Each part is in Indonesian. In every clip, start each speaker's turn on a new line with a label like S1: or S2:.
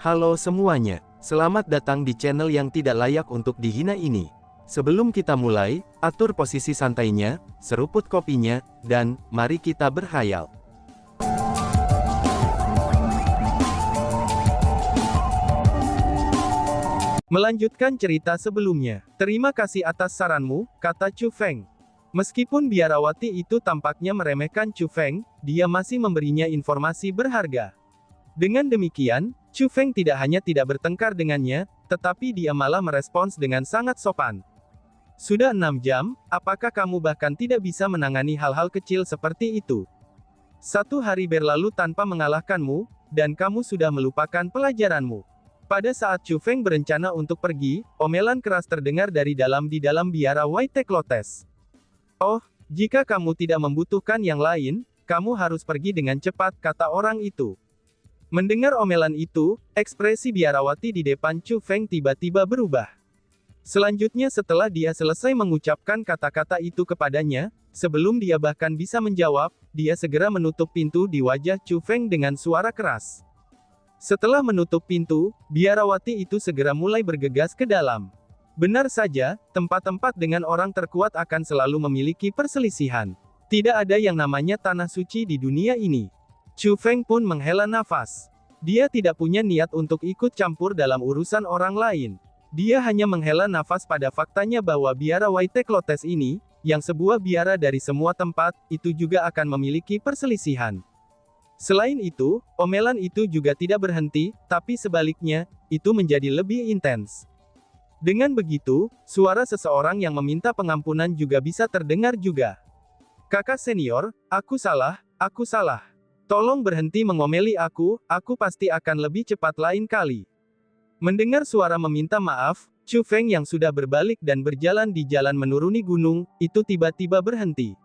S1: Halo semuanya, selamat datang di channel yang tidak layak untuk dihina ini. Sebelum kita mulai, atur posisi santainya, seruput kopinya, dan mari kita berhayal. Melanjutkan cerita sebelumnya. Terima kasih atas saranmu, kata Chu Feng. Meskipun biarawati itu tampaknya meremehkan Chu Feng, dia masih memberinya informasi berharga. Dengan demikian, Chu Feng tidak hanya tidak bertengkar dengannya, tetapi dia malah merespons dengan sangat sopan. Sudah 6 jam, apakah kamu bahkan tidak bisa menangani hal-hal kecil seperti itu? 1 hari berlalu tanpa mengalahkanmu, dan kamu sudah melupakan pelajaranmu. Pada saat Chu Feng berencana untuk pergi, omelan keras terdengar dari di dalam biara White Lotus. Oh, jika kamu tidak membutuhkan yang lain, kamu harus pergi dengan cepat, kata orang itu. Mendengar omelan itu, ekspresi biarawati di depan Chu Feng tiba-tiba berubah. Selanjutnya setelah dia selesai mengucapkan kata-kata itu kepadanya, sebelum dia bahkan bisa menjawab, dia segera menutup pintu di wajah Chu Feng dengan suara keras. Setelah menutup pintu, biarawati itu segera mulai bergegas ke dalam. Benar saja, tempat-tempat dengan orang terkuat akan selalu memiliki perselisihan. Tidak ada yang namanya tanah suci di dunia ini. Chu Feng pun menghela nafas. Dia tidak punya niat untuk ikut campur dalam urusan orang lain. Dia hanya menghela nafas pada faktanya bahwa biara White Lotus ini, yang sebuah biara dari semua tempat, itu juga akan memiliki perselisihan. Selain itu, omelan itu juga tidak berhenti, tapi sebaliknya, itu menjadi lebih intens. Dengan begitu, suara seseorang yang meminta pengampunan juga bisa terdengar juga. Kakak senior, aku salah, aku salah. Tolong berhenti mengomeli aku pasti akan lebih cepat lain kali. Mendengar suara meminta maaf, Chu Feng yang sudah berbalik dan berjalan di jalan menuruni gunung, itu tiba-tiba berhenti.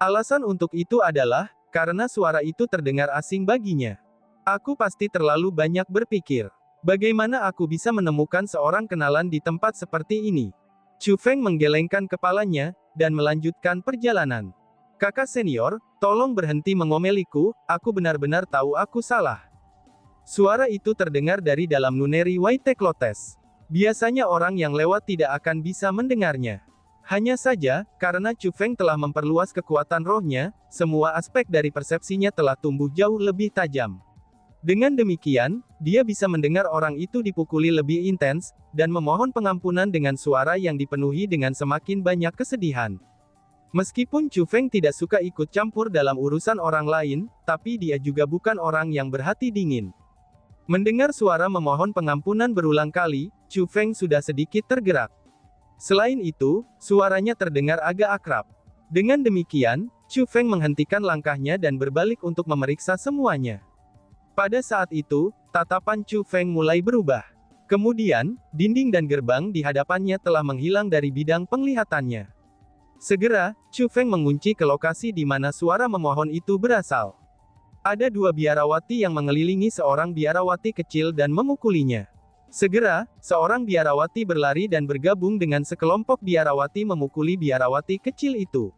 S1: Alasan untuk itu adalah, karena suara itu terdengar asing baginya. Aku pasti terlalu banyak berpikir. Bagaimana aku bisa menemukan seorang kenalan di tempat seperti ini? Chu Feng menggelengkan kepalanya, dan melanjutkan perjalanan. Kakak senior, tolong berhenti mengomeliku, aku benar-benar tahu aku salah. Suara itu terdengar dari dalam nuneri White Lotus. Biasanya orang yang lewat tidak akan bisa mendengarnya. Hanya saja, karena Chu Feng telah memperluas kekuatan rohnya, semua aspek dari persepsinya telah tumbuh jauh lebih tajam. Dengan demikian, dia bisa mendengar orang itu dipukuli lebih intens, dan memohon pengampunan dengan suara yang dipenuhi dengan semakin banyak kesedihan. Meskipun Chu Feng tidak suka ikut campur dalam urusan orang lain, tapi dia juga bukan orang yang berhati dingin. Mendengar suara memohon pengampunan berulang kali, Chu Feng sudah sedikit tergerak. Selain itu, suaranya terdengar agak akrab. Dengan demikian, Chu Feng menghentikan langkahnya dan berbalik untuk memeriksa semuanya. Pada saat itu, tatapan Chu Feng mulai berubah. Kemudian, dinding dan gerbang di hadapannya telah menghilang dari bidang penglihatannya. Segera, Chu Feng mengunci ke lokasi di mana suara memohon itu berasal. Ada 2 biarawati yang mengelilingi seorang biarawati kecil dan memukulinya. Segera, seorang biarawati berlari dan bergabung dengan sekelompok biarawati memukuli biarawati kecil itu.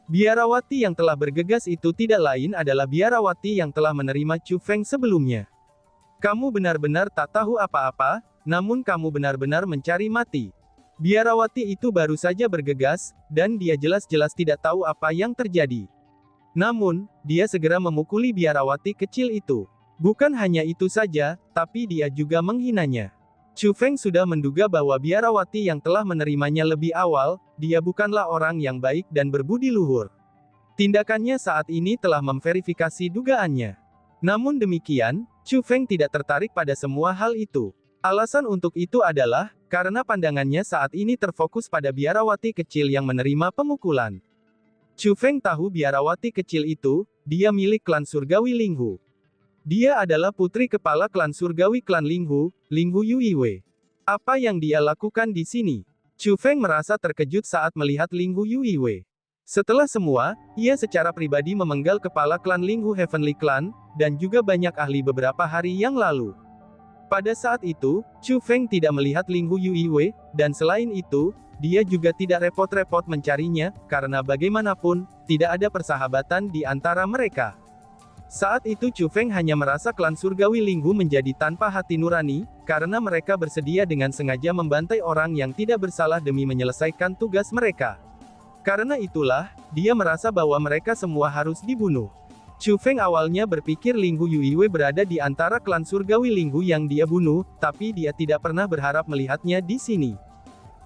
S1: Biarawati yang telah bergegas itu tidak lain adalah biarawati yang telah menerima Chu Feng sebelumnya. Kamu benar-benar tak tahu apa-apa, namun kamu benar-benar mencari mati. Biarawati itu baru saja bergegas, dan dia jelas-jelas tidak tahu apa yang terjadi. Namun, dia segera memukuli biarawati kecil itu. Bukan hanya itu saja, tapi dia juga menghinanya. Chu Feng sudah menduga bahwa biarawati yang telah menerimanya lebih awal, dia bukanlah orang yang baik dan berbudi luhur. Tindakannya saat ini telah memverifikasi dugaannya. Namun demikian, Chu Feng tidak tertarik pada semua hal itu. Alasan untuk itu adalah, karena pandangannya saat ini terfokus pada biarawati kecil yang menerima pemukulan. Chu Feng tahu biarawati kecil itu, dia milik klan surgawi Linghu. Dia adalah putri kepala klan surgawi klan Linghu, Linghu Yuiwei. Apa yang dia lakukan di sini? Chu Feng merasa terkejut saat melihat Linghu Yuiwei. Setelah semua, ia secara pribadi memenggal kepala klan Linghu Heavenly Clan, dan juga banyak ahli beberapa hari yang lalu. Pada saat itu, Chu Feng tidak melihat Linghu Yuiwei, dan selain itu, dia juga tidak repot-repot mencarinya, karena bagaimanapun, tidak ada persahabatan di antara mereka. Saat itu Chu Feng hanya merasa klan surgawi Linghu menjadi tanpa hati nurani, karena mereka bersedia dengan sengaja membantai orang yang tidak bersalah demi menyelesaikan tugas mereka. Karena itulah, dia merasa bahwa mereka semua harus dibunuh. Chu Feng awalnya berpikir Linghu Yuiwei berada di antara klan surgawi Linghu yang dia bunuh, tapi dia tidak pernah berharap melihatnya di sini.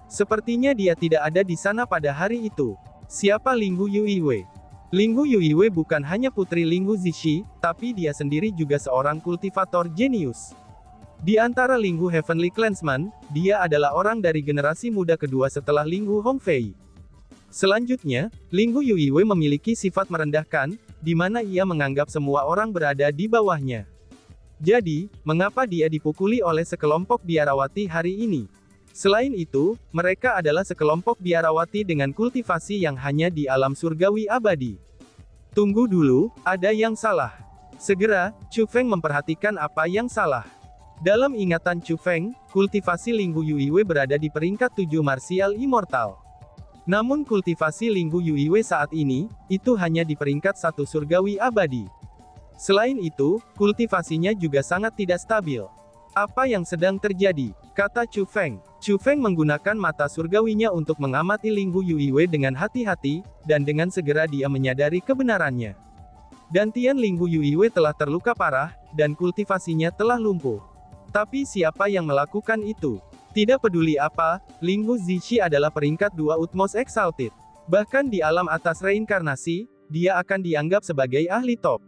S1: Sepertinya dia tidak ada di sana pada hari itu. Siapa Linghu Yuiwei? Linghu Yuiwei bukan hanya putri Linghu Zishi, tapi dia sendiri juga seorang kultivator jenius. Di antara Linghu Heavenly Clansman, dia adalah orang dari generasi muda kedua setelah Linghu Hongfei. Selanjutnya, Linghu Yuiwei memiliki sifat merendahkan, di mana ia menganggap semua orang berada di bawahnya. Jadi, mengapa dia dipukuli oleh sekelompok biarawati hari ini? Selain itu, mereka adalah sekelompok biarawati dengan kultivasi yang hanya di alam surgawi abadi. Tunggu dulu, ada yang salah. Segera, Chu Feng memperhatikan apa yang salah. Dalam ingatan Chu Feng, kultivasi Linghu Yuiwei berada di peringkat 7 martial immortal. Namun kultivasi Linghu Yuiwei saat ini, itu hanya di peringkat 1 surgawi abadi. Selain itu, kultivasinya juga sangat tidak stabil. Apa yang sedang terjadi? Kata Chu Feng. Chu Feng menggunakan mata surgawinya untuk mengamati Linghu Yuiwei dengan hati-hati, dan dengan segera dia menyadari kebenarannya. Dantian Linghu Yuiwei telah terluka parah, dan kultivasinya telah lumpuh. Tapi siapa yang melakukan itu? Tidak peduli apa, Linghu Zishi adalah peringkat 2 Utmost Exalted. Bahkan di alam atas reinkarnasi, dia akan dianggap sebagai ahli top.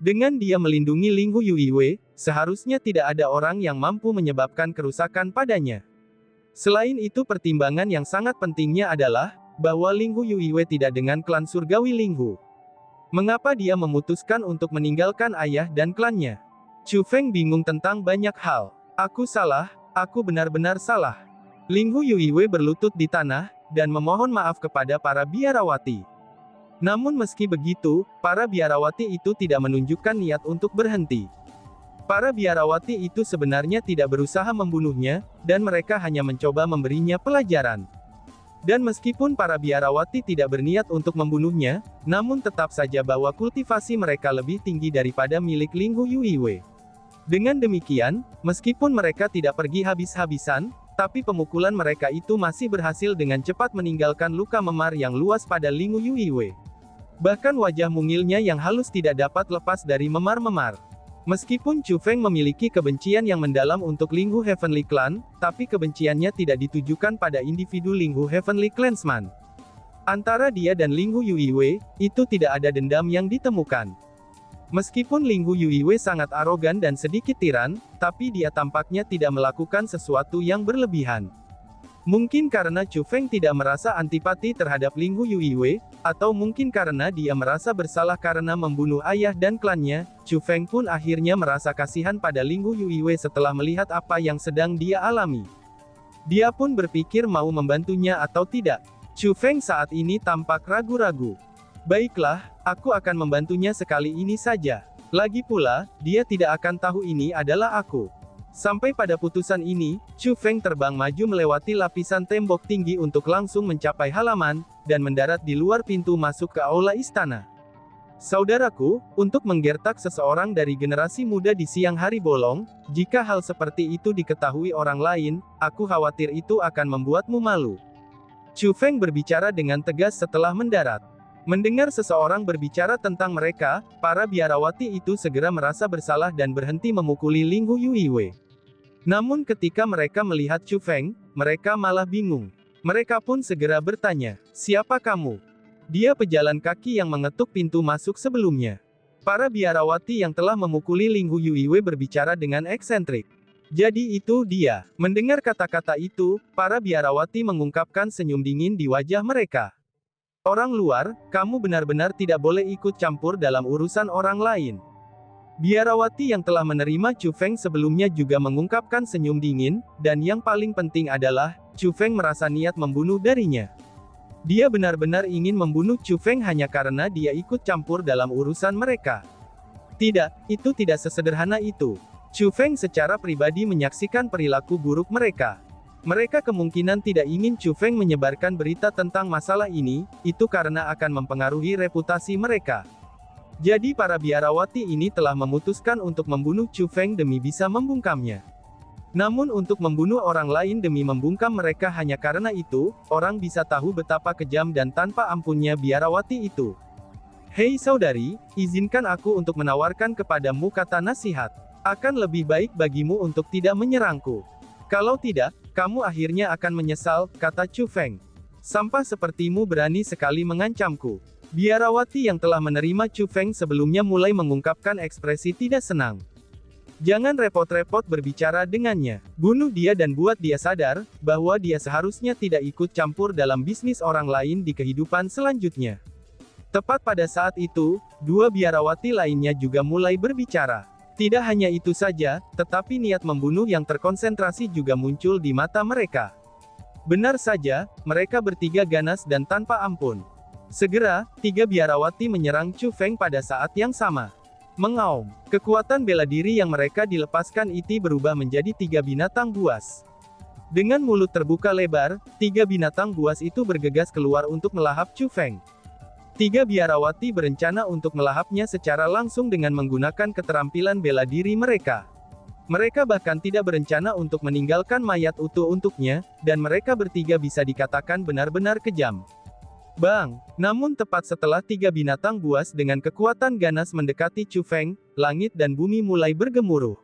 S1: Dengan dia melindungi Linghu Yuiwei, seharusnya tidak ada orang yang mampu menyebabkan kerusakan padanya. Selain itu pertimbangan yang sangat pentingnya adalah, bahwa Linghu Yuiwei tidak dengan klan surgawi Linghu. Mengapa dia memutuskan untuk meninggalkan ayah dan klannya? Chu Feng bingung tentang banyak hal. Aku salah, aku benar-benar salah. Linghu Yuiwei berlutut di tanah, dan memohon maaf kepada para biarawati. Namun meski begitu, para biarawati itu tidak menunjukkan niat untuk berhenti. Para biarawati itu sebenarnya tidak berusaha membunuhnya, dan mereka hanya mencoba memberinya pelajaran. Dan meskipun para biarawati tidak berniat untuk membunuhnya, namun tetap saja bahwa kultivasi mereka lebih tinggi daripada milik Linghu Yuiwei. Dengan demikian, meskipun mereka tidak pergi habis-habisan, tapi pemukulan mereka itu masih berhasil dengan cepat meninggalkan luka memar yang luas pada Linghu Yuiwei. Bahkan wajah mungilnya yang halus tidak dapat lepas dari memar-memar. Meskipun Chu Feng memiliki kebencian yang mendalam untuk Linghu Heavenly Clan, tapi kebenciannya tidak ditujukan pada individu Linghu Heavenly Clansman. Antara dia dan Linghu Yuiwei, itu tidak ada dendam yang ditemukan. Meskipun Linghu Yuiwei sangat arogan dan sedikit tiran, tapi dia tampaknya tidak melakukan sesuatu yang berlebihan. Mungkin karena Chu Feng tidak merasa antipati terhadap Linghu Yuiwei, atau mungkin karena dia merasa bersalah karena membunuh ayah dan klannya, Chu Feng pun akhirnya merasa kasihan pada Linghu Yuiwei setelah melihat apa yang sedang dia alami. Dia pun berpikir mau membantunya atau tidak. Chu Feng saat ini tampak ragu-ragu. Baiklah, aku akan membantunya sekali ini saja. Lagi pula, dia tidak akan tahu ini adalah aku. Sampai pada putusan ini, Chu Feng terbang maju melewati lapisan tembok tinggi untuk langsung mencapai halaman, dan mendarat di luar pintu masuk ke aula istana. Saudaraku, untuk menggertak seseorang dari generasi muda di siang hari bolong, jika hal seperti itu diketahui orang lain, aku khawatir itu akan membuatmu malu. Chu Feng berbicara dengan tegas setelah mendarat. Mendengar seseorang berbicara tentang mereka, para biarawati itu segera merasa bersalah dan berhenti memukuli Linghu Yuiwei. Namun ketika mereka melihat Chu Feng, mereka malah bingung. Mereka pun segera bertanya, "Siapa kamu?" Dia pejalan kaki yang mengetuk pintu masuk sebelumnya. Para biarawati yang telah memukuli Linghu Yuiwei berbicara dengan eksentrik. Jadi itu dia. Mendengar kata-kata itu, para biarawati mengungkapkan senyum dingin di wajah mereka. Orang luar, kamu benar-benar tidak boleh ikut campur dalam urusan orang lain. Biarawati yang telah menerima Chu Feng sebelumnya juga mengungkapkan senyum dingin, dan yang paling penting adalah, Chu Feng merasa niat membunuh darinya. Dia benar-benar ingin membunuh Chu Feng hanya karena dia ikut campur dalam urusan mereka. Tidak, itu tidak sesederhana itu. Chu Feng secara pribadi menyaksikan perilaku buruk mereka. Mereka kemungkinan tidak ingin Chu Feng menyebarkan berita tentang masalah ini, itu karena akan mempengaruhi reputasi mereka. Jadi para biarawati ini telah memutuskan untuk membunuh Chu Feng demi bisa membungkamnya. Namun untuk membunuh orang lain demi membungkam mereka hanya karena itu, orang bisa tahu betapa kejam dan tanpa ampunnya biarawati itu. Hei saudari, izinkan aku untuk menawarkan kepadamu kata nasihat. Akan lebih baik bagimu untuk tidak menyerangku. Kalau tidak, kamu akhirnya akan menyesal, kata Chu Feng. Sampah sepertimu berani sekali mengancamku. Biarawati yang telah menerima Chu Feng sebelumnya mulai mengungkapkan ekspresi tidak senang. Jangan repot-repot berbicara dengannya. Bunuh dia dan buat dia sadar, bahwa dia seharusnya tidak ikut campur dalam bisnis orang lain di kehidupan selanjutnya. Tepat pada saat itu, dua biarawati lainnya juga mulai berbicara. Tidak hanya itu saja, tetapi niat membunuh yang terkonsentrasi juga muncul di mata mereka. Benar saja, mereka bertiga ganas dan tanpa ampun. Segera, tiga biarawati menyerang Chu Feng pada saat yang sama. Mengaum, kekuatan bela diri yang mereka dilepaskan itu berubah menjadi tiga binatang buas. Dengan mulut terbuka lebar, tiga binatang buas itu bergegas keluar untuk melahap Chu Feng. Tiga biarawati berencana untuk melahapnya secara langsung dengan menggunakan keterampilan bela diri mereka. Mereka bahkan tidak berencana untuk meninggalkan mayat utuh untuknya, dan mereka bertiga bisa dikatakan benar-benar kejam. Bang! Namun tepat setelah tiga binatang buas dengan kekuatan ganas mendekati Chu Feng, langit dan bumi mulai bergemuruh.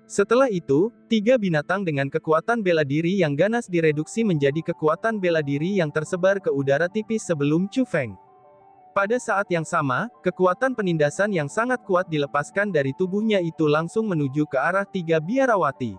S1: Setelah itu, tiga binatang dengan kekuatan bela diri yang ganas direduksi menjadi kekuatan bela diri yang tersebar ke udara tipis sebelum Chu Feng. Pada saat yang sama, kekuatan penindasan yang sangat kuat dilepaskan dari tubuhnya itu langsung menuju ke arah tiga biarawati.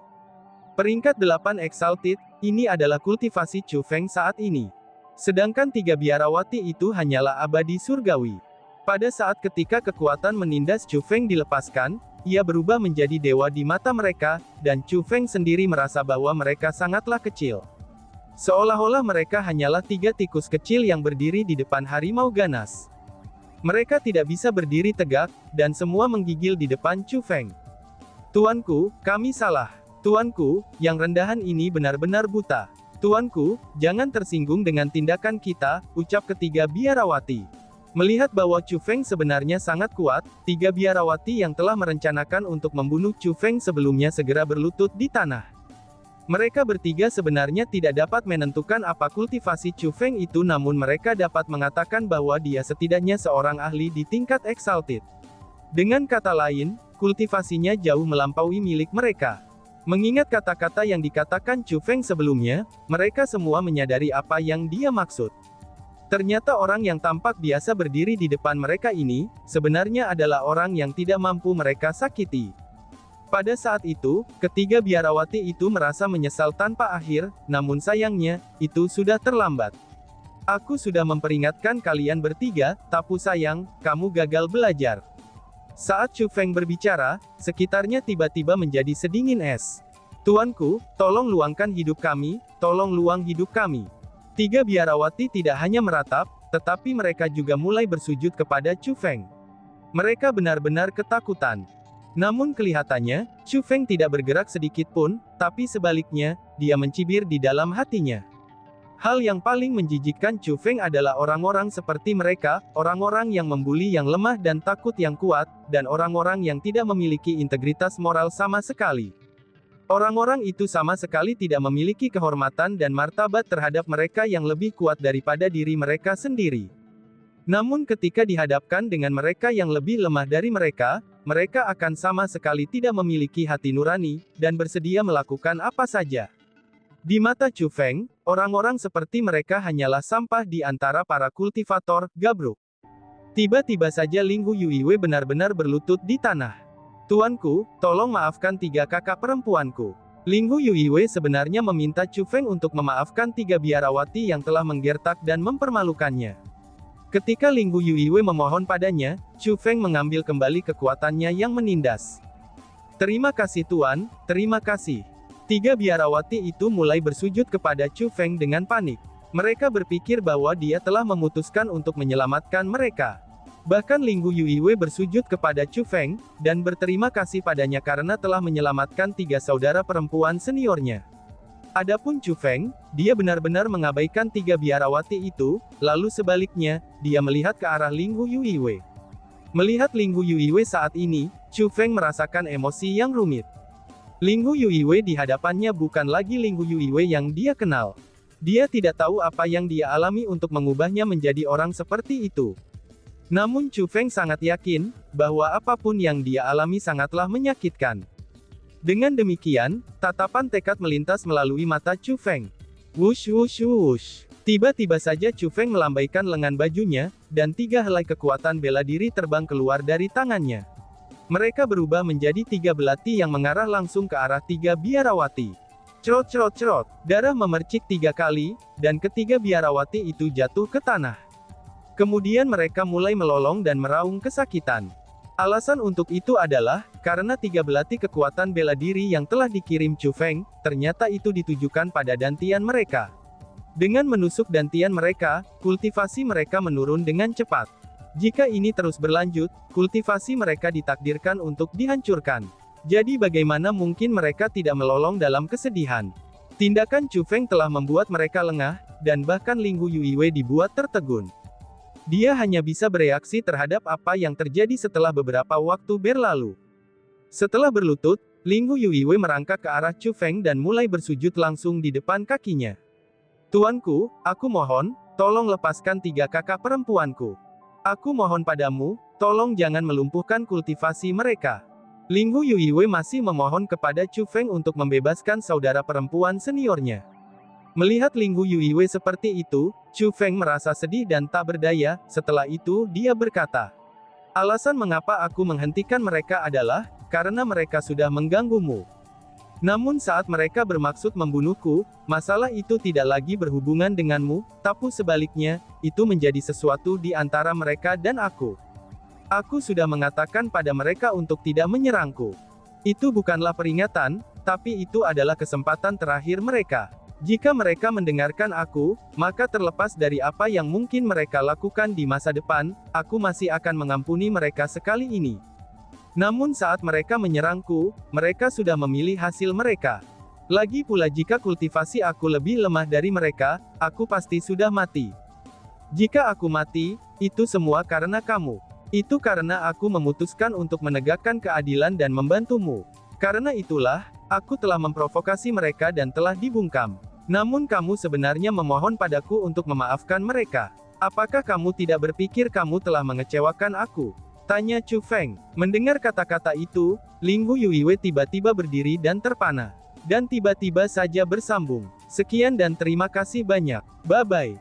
S1: Peringkat 8 Exalted, ini adalah kultivasi Chu Feng saat ini. Sedangkan tiga biarawati itu hanyalah abadi surgawi. Pada saat ketika kekuatan menindas Chu Feng dilepaskan, ia berubah menjadi dewa di mata mereka, dan Chu Feng sendiri merasa bahwa mereka sangatlah kecil. Seolah-olah mereka hanyalah tiga tikus kecil yang berdiri di depan harimau ganas. Mereka tidak bisa berdiri tegak, dan semua menggigil di depan Chu Feng. Tuanku, kami salah. Tuanku, yang rendahan ini benar-benar buta. Tuanku, jangan tersinggung dengan tindakan kita, ucap ketiga biarawati. Melihat bahwa Chu Feng sebenarnya sangat kuat, tiga biarawati yang telah merencanakan untuk membunuh Chu Feng sebelumnya segera berlutut di tanah. Mereka bertiga sebenarnya tidak dapat menentukan apa kultivasi Chu Feng itu, namun mereka dapat mengatakan bahwa dia setidaknya seorang ahli di tingkat Exalted. Dengan kata lain, kultivasinya jauh melampaui milik mereka. Mengingat kata-kata yang dikatakan Chu Feng sebelumnya, mereka semua menyadari apa yang dia maksud. Ternyata orang yang tampak biasa berdiri di depan mereka ini, sebenarnya adalah orang yang tidak mampu mereka sakiti. Pada saat itu, ketiga biarawati itu merasa menyesal tanpa akhir, namun sayangnya, itu sudah terlambat. Aku sudah memperingatkan kalian bertiga, tapi sayang, kamu gagal belajar. Saat Chu Feng berbicara, sekitarnya tiba-tiba menjadi sedingin es. Tuanku, tolong luangkan hidup kami, tolong luang hidup kami. Tiga biarawati tidak hanya meratap, tetapi mereka juga mulai bersujud kepada Chu Feng. Mereka benar-benar ketakutan. Namun kelihatannya, Chu Feng tidak bergerak sedikit pun, tapi sebaliknya, dia mencibir di dalam hatinya. Hal yang paling menjijikkan Chu Feng adalah orang-orang seperti mereka, orang-orang yang membuli yang lemah dan takut yang kuat, dan orang-orang yang tidak memiliki integritas moral sama sekali. Orang-orang itu sama sekali tidak memiliki kehormatan dan martabat terhadap mereka yang lebih kuat daripada diri mereka sendiri. Namun ketika dihadapkan dengan mereka yang lebih lemah dari mereka, mereka akan sama sekali tidak memiliki hati nurani, dan bersedia melakukan apa saja. Di mata Chu Feng, orang-orang seperti mereka hanyalah sampah di antara para kultivator, gabruk. Tiba-tiba saja Ling Huiyue benar-benar berlutut di tanah. Tuanku, tolong maafkan tiga kakak perempuanku. Ling Huiyue sebenarnya meminta Chu Feng untuk memaafkan tiga biarawati yang telah menggertak dan mempermalukannya. Ketika Ling Huiyue memohon padanya, Chu Feng mengambil kembali kekuatannya yang menindas. Terima kasih Tuan, terima kasih. Tiga biarawati itu mulai bersujud kepada Chu Feng dengan panik. Mereka berpikir bahwa dia telah memutuskan untuk menyelamatkan mereka. Bahkan Ling Huiyue bersujud kepada Chu Feng, dan berterima kasih padanya karena telah menyelamatkan tiga saudara perempuan seniornya. Adapun Chu Feng, dia benar-benar mengabaikan tiga biarawati itu, lalu sebaliknya, dia melihat ke arah Ling Huiyue. Melihat Linghu Yuiwei saat ini, Chu Feng merasakan emosi yang rumit. Linghu Yuiwei di hadapannya bukan lagi Linghu Yuiwei yang dia kenal. Dia tidak tahu apa yang dia alami untuk mengubahnya menjadi orang seperti itu. Namun Chu Feng sangat yakin, bahwa apapun yang dia alami sangatlah menyakitkan. Dengan demikian, tatapan tekad melintas melalui mata Chu Feng. Wush wush wush. Tiba-tiba saja Chu Feng melambaikan lengan bajunya, dan 3 helai kekuatan bela diri terbang keluar dari tangannya. Mereka berubah menjadi 3 belati yang mengarah langsung ke arah 3 biarawati. Cerot cerot cerot, darah memercik 3 kali, dan ketiga biarawati itu jatuh ke tanah. Kemudian mereka mulai melolong dan meraung kesakitan. Alasan untuk itu adalah, karena 3 belati kekuatan bela diri yang telah dikirim Chu Feng, ternyata itu ditujukan pada dantian mereka. Dengan menusuk dantian mereka, kultivasi mereka menurun dengan cepat. Jika ini terus berlanjut, kultivasi mereka ditakdirkan untuk dihancurkan. Jadi bagaimana mungkin mereka tidak melolong dalam kesedihan? Tindakan Chu Feng telah membuat mereka lengah, dan bahkan Linghu Yuiwei dibuat tertegun. Dia hanya bisa bereaksi terhadap apa yang terjadi setelah beberapa waktu berlalu. Setelah berlutut, Linghu Yuiwei merangkak ke arah Chu Feng dan mulai bersujud langsung di depan kakinya. Tuanku, aku mohon, tolong lepaskan 3 kakak perempuanku. Aku mohon padamu, tolong jangan melumpuhkan kultivasi mereka. Linghu Yuiwei masih memohon kepada Chu Feng untuk membebaskan saudara perempuan seniornya. Melihat Linghu Yuiwei seperti itu, Chu Feng merasa sedih dan tak berdaya. Setelah itu dia berkata, alasan mengapa aku menghentikan mereka adalah, karena mereka sudah mengganggumu. Namun saat mereka bermaksud membunuhku, masalah itu tidak lagi berhubungan denganmu, tapi sebaliknya, itu menjadi sesuatu di antara mereka dan aku. Aku sudah mengatakan pada mereka untuk tidak menyerangku. Itu bukanlah peringatan, tapi itu adalah kesempatan terakhir mereka. Jika mereka mendengarkan aku, maka terlepas dari apa yang mungkin mereka lakukan di masa depan, aku masih akan mengampuni mereka sekali ini. Namun saat mereka menyerangku, mereka sudah memilih hasil mereka. Lagi pula jika kultivasi aku lebih lemah dari mereka, aku pasti sudah mati. Jika aku mati, itu semua karena kamu. Itu karena aku memutuskan untuk menegakkan keadilan dan membantumu. Karena itulah, aku telah memprovokasi mereka dan telah dibungkam. Namun kamu sebenarnya memohon padaku untuk memaafkan mereka. Apakah kamu tidak berpikir kamu telah mengecewakan aku? Tanya Chu Feng. Mendengar kata-kata itu, Linghu Yuiwei tiba-tiba berdiri dan terpana. Dan tiba-tiba saja bersambung. Sekian dan terima kasih banyak. Bye-bye.